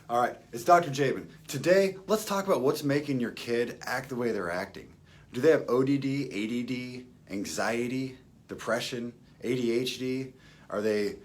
All right, it's Dr. Jaban. Today, let's talk about what's making your kid act the way they're acting. Do they have ODD, ADD, anxiety, depression, ADHD? Are they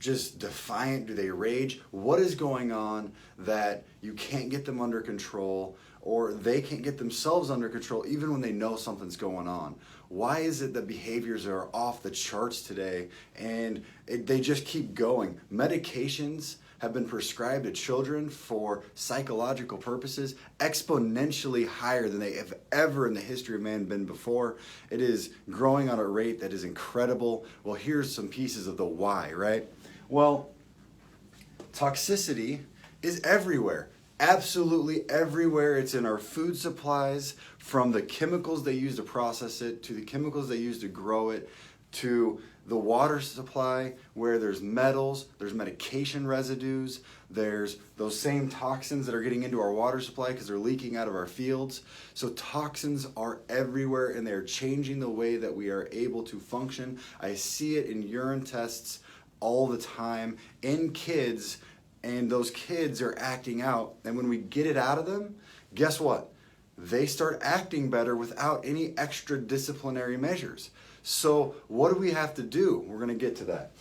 just defiant? Do they rage? What is going on that you can't get them under control, or they can't get themselves under control even when they know something's going on? Why is it that behaviors are off the charts today and they just keep going? Medications have been prescribed to children for psychological purposes exponentially higher than they have ever in the history of man been before. It is growing on a rate that is incredible. Well, here's some pieces of the why, right? Well, toxicity is everywhere. Absolutely everywhere. It's in our food supplies, from the chemicals they use to process it, to the chemicals they use to grow it, to the water supply where there's metals, there's medication residues, there's those same toxins that are getting into our water supply because they're leaking out of our fields. So toxins are everywhere and they're changing the way that we are able to function. I see it in urine tests all the time in kids, and those kids are acting out. And when we get it out of them, guess what? They start acting better without any extra disciplinary measures. So what do we have to do? We're going to get to that.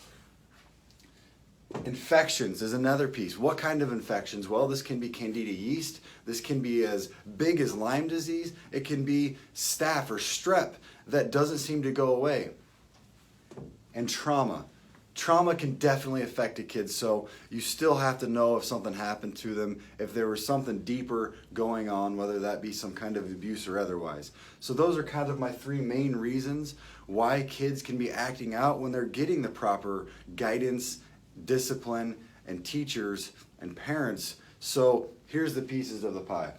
Infections is another piece. What kind of infections? Well, this can be candida yeast. This can be as big as Lyme disease. It can be staph or strep that doesn't seem to go away. And trauma. Trauma can definitely affect a kid, so you still have to know if something happened to them, if there was something deeper going on, whether that be some kind of abuse or otherwise. So those are kind of my three main reasons why kids can be acting out when they're getting the proper guidance, discipline, and teachers and parents. So here's the pieces of the pie.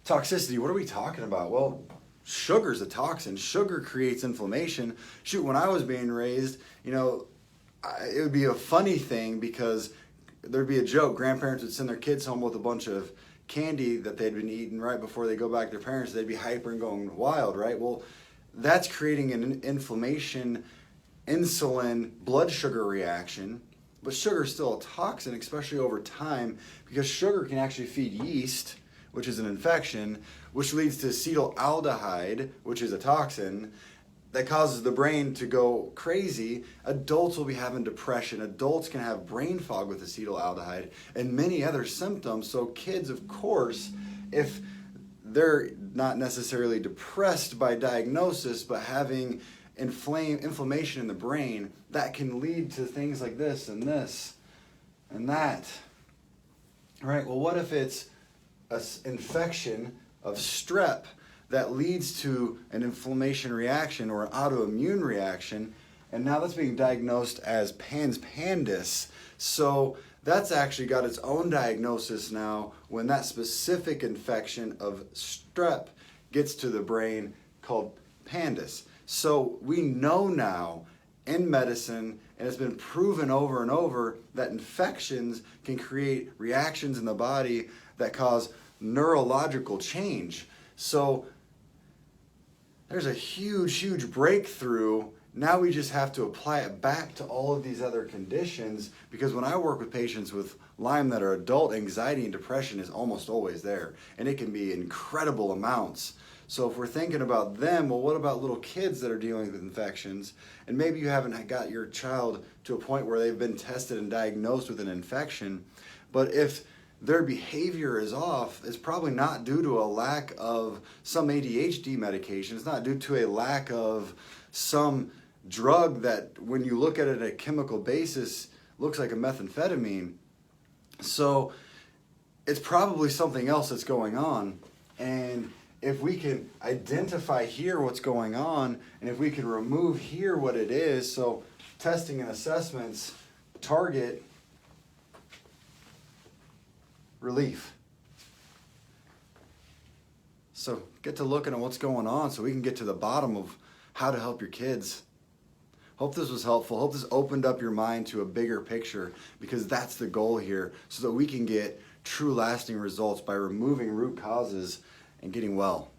Toxicity, what are we talking about? Well, sugar's a toxin. Sugar creates inflammation. Shoot, when I was being raised, it would be a funny thing because there'd be a joke. Grandparents would send their kids home with a bunch of candy that they'd been eating right before they go back to their parents. They'd be hyper and going wild, right? Well, that's creating an inflammation, insulin, blood sugar reaction. But sugar is still a toxin, especially over time, because sugar can actually feed yeast, which is an infection, which leads to acetaldehyde, which is a toxin, that causes the brain to go crazy. Adults will be having depression. Adults can have brain fog with acetaldehyde and many other symptoms. So kids, of course, if they're not necessarily depressed by diagnosis, but having inflammation in the brain, that can lead to things like this and that. All right, well, what if it's an infection of strep that leads to an inflammation reaction or an autoimmune reaction, and now that's being diagnosed as pans pandis. So that's actually got its own diagnosis now when that specific infection of strep gets to the brain, called pandis. So we know now in medicine, and it's been proven over and over, that infections can create reactions in the body that cause neurological change. So there's a huge breakthrough. Now we just have to apply it back to all of these other conditions, because when I work with patients with Lyme that are adult, anxiety and depression is almost always there, and it can be incredible amounts. So if we're thinking about them, well, what about little kids that are dealing with infections? And maybe you haven't got your child to a point where they've been tested and diagnosed with an infection, but if their behavior is off, it's probably not due to a lack of some ADHD medication. It's not due to a lack of some drug that, when you look at it at a chemical basis, looks like a methamphetamine. So it's probably something else that's going on. And if we can identify here what's going on, and if we can remove here what it is, so testing and assessments target relief. So get to looking at what's going on so we can get to the bottom of how to help your kids. Hope this was helpful. Hope this opened up your mind to a bigger picture, because that's the goal here, so that we can get true lasting results by removing root causes and getting well.